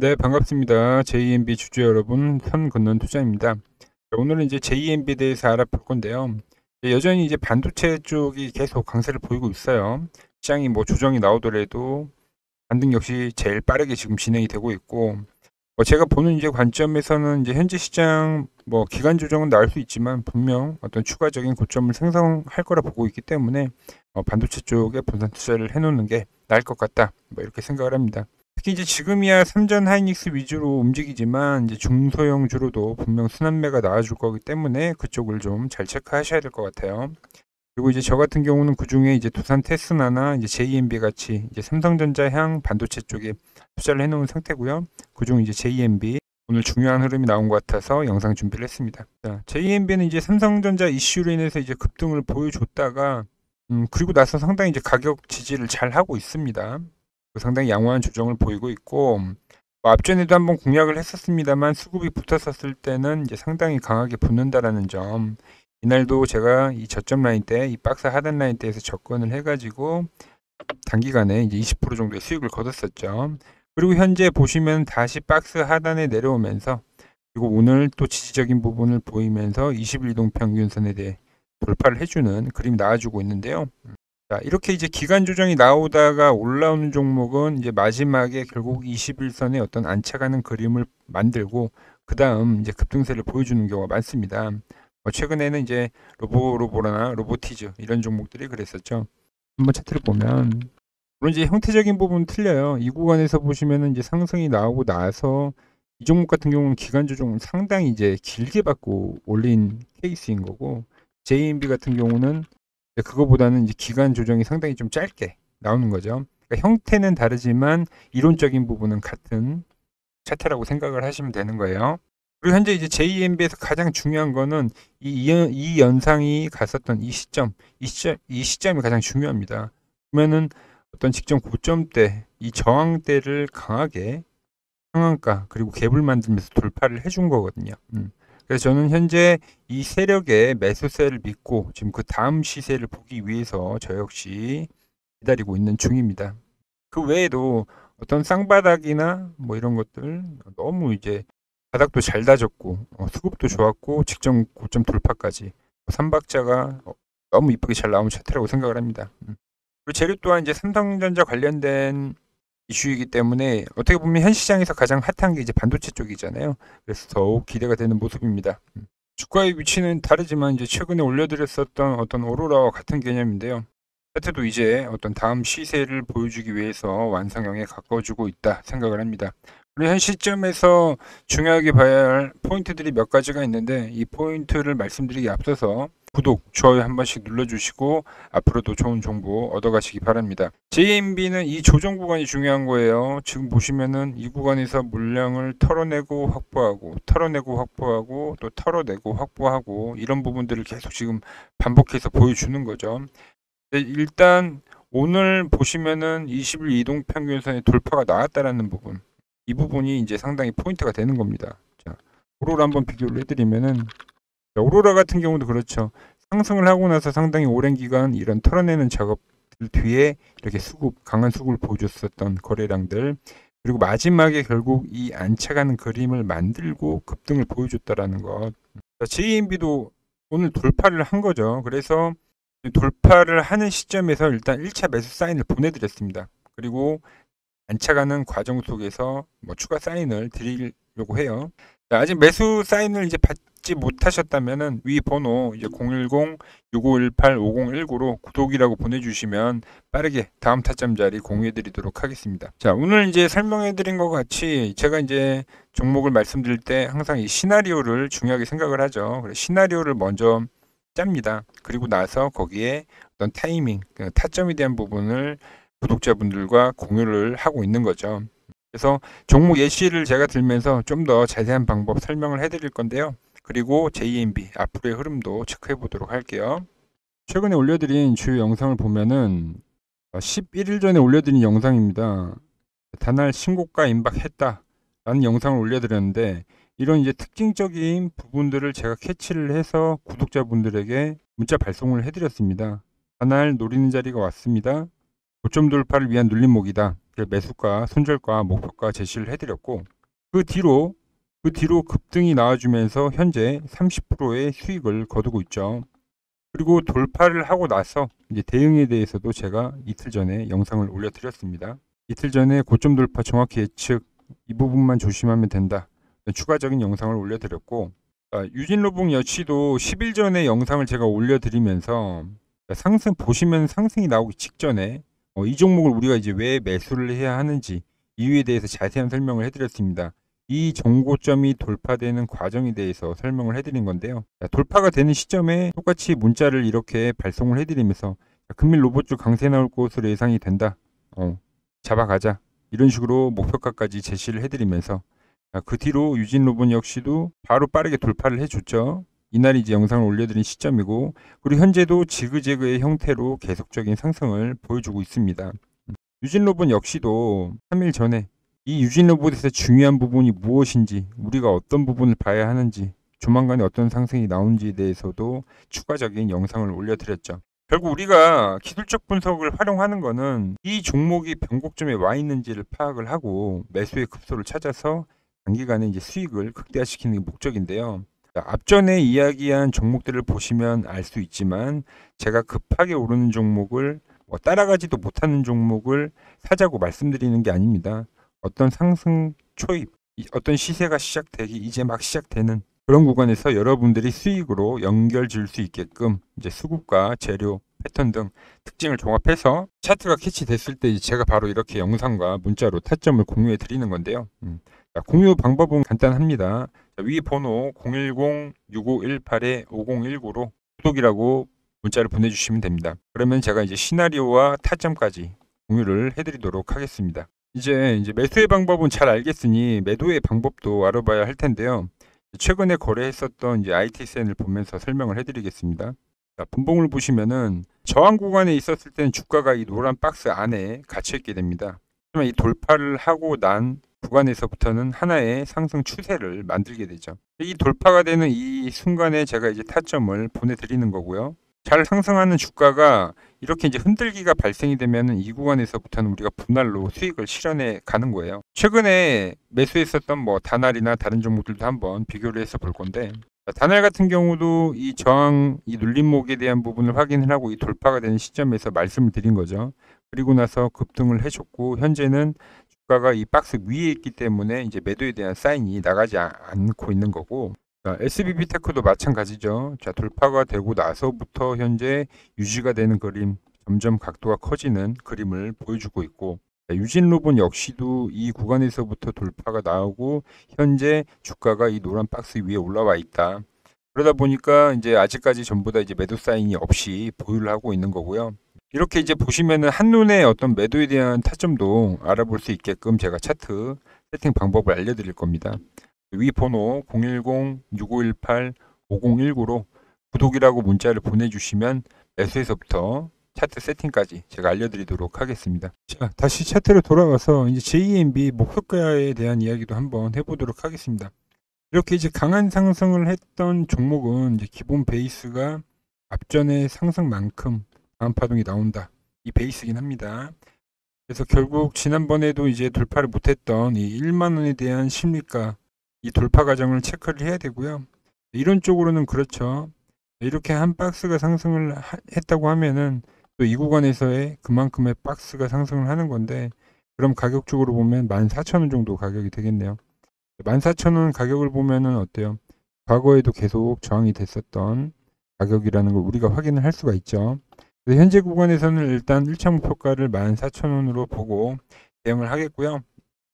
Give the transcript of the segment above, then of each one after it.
네, 반갑습니다. JMB 주주 여러분, 선 긋는 투자입니다. 자, 오늘은 이제 JMB에 대해서 알아볼 건데요. 여전히 이제 반도체 쪽이 계속 강세를 보이고 있어요. 시장이 뭐 조정이 나오더라도 반등 역시 제일 빠르게 지금 진행이 되고 있고, 제가 보는 이제 관점에서는 이제 현재 시장 뭐 기간 조정은 나올 수 있지만 분명 어떤 추가적인 고점을 생성할 거라 보고 있기 때문에 반도체 쪽에 분산 투자를 해놓는 게 나을 것 같다. 뭐 이렇게 생각을 합니다. 특히 이제 지금이야 삼전 하이닉스 위주로 움직이지만 이제 중소형주로도 분명 순환매가 나와줄 거기 때문에 그쪽을 좀 잘 체크하셔야 될 것 같아요. 그리고 이제 저 같은 경우는 그 중에 이제 두산 테스나나 이제 JMB 같이 이제 삼성전자 향 반도체 쪽에 투자를 해놓은 상태고요. 그중 이제 JMB 오늘 중요한 흐름이 나온 것 같아서 영상 준비를 했습니다. 자, JMB는 이제 삼성전자 이슈로 인해서 이제 급등을 보여줬다가 그리고 나서 상당히 이제 가격 지지를 잘 하고 있습니다. 상당히 양호한 조정을 보이고 있고 뭐 앞전에도 한번 공략을 했었습니다만 수급이 붙었었을 때는 이제 상당히 강하게 붙는다라는 점. 이날도 제가 이 저점 라인 때, 이 박스 하단 라인 때에서 접근을 해가지고 단기간에 이제 20% 정도의 수익을 거뒀었죠. 그리고 현재 보시면 다시 박스 하단에 내려오면서 그리고 오늘 또 지지적인 부분을 보이면서 21이동 평균선에 대해 돌파를 해주는 그림이 나와주고 있는데요. 자, 이렇게 이제 기간 조정이 나오다가 올라오는 종목은 이제 마지막에 결국 21선에 어떤 안착하는 그림을 만들고 그 다음 이제 급등세를 보여주는 경우가 많습니다. 최근에는 이제 로보나 로보티즈 이런 종목들이 그랬었죠. 한번 차트를 보면 물론 이제 형태적인 부분은 틀려요. 이 구간에서 보시면은 이제 상승이 나오고 나서 이 종목 같은 경우는 기간 조정을 상당히 이제 길게 받고 올린 케이스인 거고 JMB 같은 경우는 그거보다는 이제 기간 조정이 상당히 좀 짧게 나오는 거죠. 그러니까 형태는 다르지만 이론적인 부분은 같은 차트라고 생각을 하시면 되는 거예요. 그리고 현재 이제 JMB에서 가장 중요한 거는 이 연상이 갔었던 이 시점이 가장 중요합니다. 그러면은 어떤 직전 고점대, 이 저항대를 강하게 상한가 그리고 갭을 만들면서 돌파를 해준 거거든요. 그래서 저는 현재 이 세력의 매수세를 믿고 지금 그 다음 시세를 보기 위해서 저 역시 기다리고 있는 중입니다. 그 외에도 어떤 쌍바닥이나 뭐 이런 것들 너무 이제 바닥도 잘 다졌고 수급도 좋았고 직전 고점 돌파까지 삼박자가 너무 이쁘게 잘 나온 차트라고 생각을 합니다. 그리고 재료 또한 이제 삼성전자 관련된 이슈이기 때문에 어떻게 보면 현 시장에서 가장 핫한 게 이제 반도체 쪽이잖아요. 그래서 더욱 기대가 되는 모습입니다. 주가의 위치는 다르지만 이제 최근에 올려드렸었던 어떤 오로라와 같은 개념인데요. 차트도 이제 어떤 다음 시세를 보여주기 위해서 완성형에 가까워지고 있다 생각을 합니다. 그리고 현 시점에서 중요하게 봐야 할 포인트들이 몇 가지가 있는데 이 포인트를 말씀드리기 앞서서 구독, 좋아요 한 번씩 눌러주시고 앞으로도 좋은 정보 얻어가시기 바랍니다. JMB는 이 조정 구간이 중요한 거예요. 지금 보시면은 이 구간에서 물량을 털어내고 확보하고 또 털어내고 확보하고 이런 부분들을 계속 지금 반복해서 보여주는 거죠. 일단 오늘 보시면은 21 이동평균선의 돌파가 나왔다라는 부분, 이 부분이 이제 상당히 포인트가 되는 겁니다. 자, 오로라 한번 비교를 해드리면은 자, 오로라 같은 경우도 그렇죠. 상승을 하고 나서 상당히 오랜 기간 이런 털어내는 작업들 뒤에 이렇게 강한 수급을 보여줬었던 거래량들, 그리고 마지막에 결국 이 안착하는 그림을 만들고 급등을 보여줬다라는 것. 자, JMB도 오늘 돌파를 한 거죠. 그래서 돌파를 하는 시점에서 일단 1차 매수 사인을 보내드렸습니다. 그리고 안착하는 과정 속에서 뭐 추가 사인을 드리려고 해요. 자, 아직 매수 사인을 이제 받지 못하셨다면은 위 번호 이제 010-6518-5019로 구독이라고 보내주시면 빠르게 다음 타점 자리 공유해드리도록 하겠습니다. 자, 오늘 이제 설명해드린 것 같이 제가 이제 종목을 말씀드릴 때 항상 이 시나리오를 중요하게 생각을 하죠. 그래서 시나리오를 먼저 짭니다. 그리고 나서 거기에 어떤 타이밍, 타점에 대한 부분을 구독자분들과 공유를 하고 있는 거죠. 그래서 종목 예시를 제가 들면서 좀 더 자세한 방법 설명을 해드릴 건데요. 그리고 JMB 앞으로의 흐름도 체크해 보도록 할게요. 최근에 올려드린 주요 영상을 보면은 11일 전에 올려드린 영상입니다. 단할 신고가 임박했다 라는 영상을 올려드렸는데 이런 이제 특징적인 부분들을 제가 캐치를 해서 구독자분들에게 문자 발송을 해드렸습니다. 단할 노리는 자리가 왔습니다. 고점 돌파를 위한 눌림목이다. 그 매수가, 손절가, 목표가 제시를 해드렸고, 그 뒤로 급등이 나와주면서 현재 30%의 수익을 거두고 있죠. 그리고 돌파를 하고 나서 이제 대응에 대해서도 제가 이틀 전에 영상을 올려드렸습니다. 이틀 전에 고점 돌파 정확히 예측, 이 부분만 조심하면 된다. 추가적인 영상을 올려드렸고, 유진로봉 역시도 10일 전에 영상을 제가 올려드리면서 상승 보시면 상승이 나오기 직전에 이 종목을 우리가 이제 왜 매수를 해야 하는지 이유에 대해서 자세한 설명을 해드렸습니다. 이 정고점이 돌파되는 과정에 대해서 설명을 해드린 건데요. 돌파가 되는 시점에 똑같이 문자를 이렇게 발송을 해드리면서 금일 로봇주 강세 나올 것으로 예상이 된다. 잡아가자. 이런 식으로 목표가까지 제시를 해드리면서 그 뒤로 유진로봇 역시도 바로 빠르게 돌파를 해줬죠. 이날이 이제 영상을 올려드린 시점이고, 그리고 현재도 지그재그의 형태로 계속적인 상승을 보여주고 있습니다. 유진로봇 역시도 3일 전에 이 유진로봇에서 중요한 부분이 무엇인지, 우리가 어떤 부분을 봐야 하는지, 조만간에 어떤 상승이 나오는지에 대해서도 추가적인 영상을 올려드렸죠. 결국 우리가 기술적 분석을 활용하는 것은 이 종목이 변곡점에 와 있는지를 파악을 하고 매수의 급소를 찾아서 단기간에 이제 수익을 극대화시키는 게 목적인데요. 앞전에 이야기한 종목들을 보시면 알 수 있지만, 제가 급하게 오르는 종목을 따라가지도 못하는 종목을 사자고 말씀드리는 게 아닙니다. 어떤 상승 초입, 어떤 시세가 시작되기 이제 막 시작되는 그런 구간에서 여러분들이 수익으로 연결 지을 수 있게끔 이제 수급과 재료, 패턴 등 특징을 종합해서 차트가 캐치됐을 때 제가 바로 이렇게 영상과 문자로 타점을 공유해 드리는 건데요. 공유 방법은 간단합니다. 위 번호 010-6518-5019로 구독이라고 문자를 보내주시면 됩니다. 그러면 제가 이제 시나리오와 타점까지 공유를 해드리도록 하겠습니다. 이제 매수의 방법은 잘 알겠으니 매도의 방법도 알아봐야 할 텐데요. 최근에 거래했었던 이제 IT센을 보면서 설명을 해드리겠습니다. 분봉을 보시면은 저항 구간에 있었을 때는 주가가 이 노란 박스 안에 갇혀 있게 됩니다. 하지만 이 돌파를 하고 난 구간에서부터는 하나의 상승 추세를 만들게 되죠. 이 돌파가 되는 이 순간에 제가 이제 타점을 보내드리는 거고요. 잘 상승하는 주가가 이렇게 이제 흔들기가 발생이 되면 이 구간에서부터는 우리가 분할로 수익을 실현해 가는 거예요. 최근에 매수했었던 다날이나 다른 종목들도 한번 비교를 해서 볼 건데, 다날 같은 경우도 이 저항, 이 눌림목에 대한 부분을 확인을 하고 이 돌파가 되는 시점에서 말씀을 드린 거죠. 그리고 나서 급등을 해줬고, 현재는 주가가 이 박스 위에 있기 때문에 이제 매도에 대한 사인이 나가지 않고 있는 거고, SBB테크도 마찬가지죠. 자, 돌파가 되고 나서부터 현재 유지가 되는 그림, 점점 각도가 커지는 그림을 보여주고 있고, 유진로봇 역시도 이 구간에서부터 돌파가 나오고 현재 주가가 이 노란 박스 위에 올라와 있다. 그러다 보니까 이제 아직까지 전부 다 이제 매도 사인이 없이 보유를 하고 있는 거고요. 이렇게 이제 보시면은 한눈에 어떤 매도에 대한 타점도 알아볼 수 있게끔 제가 차트 세팅 방법을 알려드릴 겁니다. 위 번호 010-6518-5019로 구독이라고 문자를 보내주시면 매수에서부터 차트 세팅까지 제가 알려드리도록 하겠습니다. 자, 다시 차트로 돌아와서 이제 JMB 목표가에 대한 이야기도 한번 해보도록 하겠습니다. 이렇게 이제 강한 상승을 했던 종목은 이제 기본 베이스가 앞전의 상승만큼 강한 파동이 나온다. 이 베이스긴 합니다. 그래서 결국 지난번에도 이제 돌파를 못했던 이 1만 원에 대한 심리가 이 돌파 과정을 체크를 해야 되고요. 이론적으로는 그렇죠. 이렇게 한 박스가 상승을 했다고 하면은 또 이 구간에서의 그만큼의 박스가 상승을 하는 건데, 그럼 가격적으로 보면 14,000원 정도 가격이 되겠네요. 14,000원 가격을 보면은 어때요? 과거에도 계속 저항이 됐었던 가격이라는 걸 우리가 확인을 할 수가 있죠. 그래서 현재 구간에서는 일단 1차 목표가를 14,000원으로 보고 대응을 하겠고요.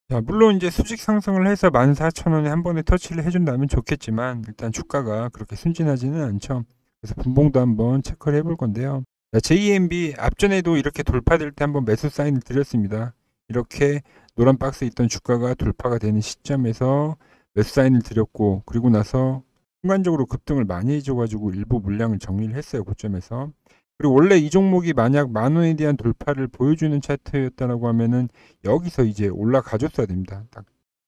자, 물론 이제 수직 상승을 해서 14,000원에 한 번에 터치를 해준다면 좋겠지만, 일단 주가가 그렇게 순진하지는 않죠. 그래서 분봉도 한번 체크를 해볼 건데요. 자, JMB 앞전에도 이렇게 돌파될 때 한번 매수 사인을 드렸습니다. 이렇게 노란 박스에 있던 주가가 돌파가 되는 시점에서 매수 사인을 드렸고, 그리고 나서 순간적으로 급등을 많이 해줘가지고 일부 물량을 정리를 했어요, 고점에서. 그리고 원래 이 종목이 만약 10,000원에 대한 돌파를 보여주는 차트였다라고 하면은 여기서 이제 올라가줬어야 됩니다. 딱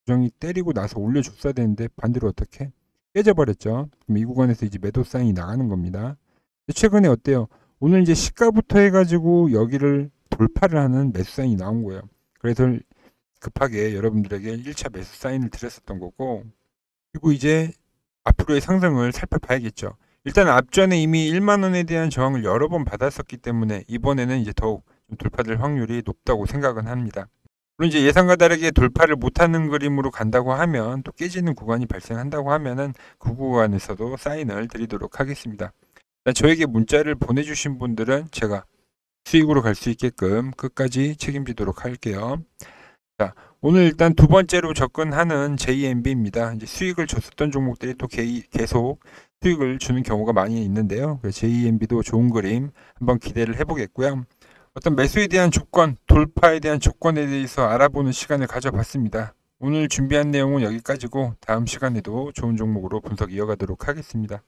고정이 때리고 나서 올려줬어야 되는데 반대로 어떻게 깨져버렸죠. 그럼 이 구간에서 이제 매도 사인이 나가는 겁니다. 최근에 어때요? 오늘 이제 시가부터 해가지고 여기를 돌파를 하는 매수 사인이 나온 거예요. 그래서 급하게 여러분들에게 1차 매수 사인을 드렸었던 거고, 그리고 이제 앞으로의 상승을 살펴봐야겠죠. 일단 앞전에 이미 1만 원에 대한 저항을 여러 번 받았었기 때문에 이번에는 이제 더욱 좀 돌파될 확률이 높다고 생각은 합니다. 물론 이제 예상과 다르게 돌파를 못하는 그림으로 간다고 하면, 또 깨지는 구간이 발생한다고 하면은 그 구간에서도 사인을 드리도록 하겠습니다. 일단 저에게 문자를 보내주신 분들은 제가 수익으로 갈 수 있게끔 끝까지 책임지도록 할게요. 자, 오늘 일단 두 번째로 접근하는 JMB입니다. 이제 수익을 줬었던 종목들이 또 계속 수익을 주는 경우가 많이 있는데요. JMB도 좋은 그림 한번 기대를 해보겠고요. 어떤 매수에 대한 조건, 돌파에 대한 조건에 대해서 알아보는 시간을 가져봤습니다. 오늘 준비한 내용은 여기까지고 다음 시간에도 좋은 종목으로 분석 이어가도록 하겠습니다.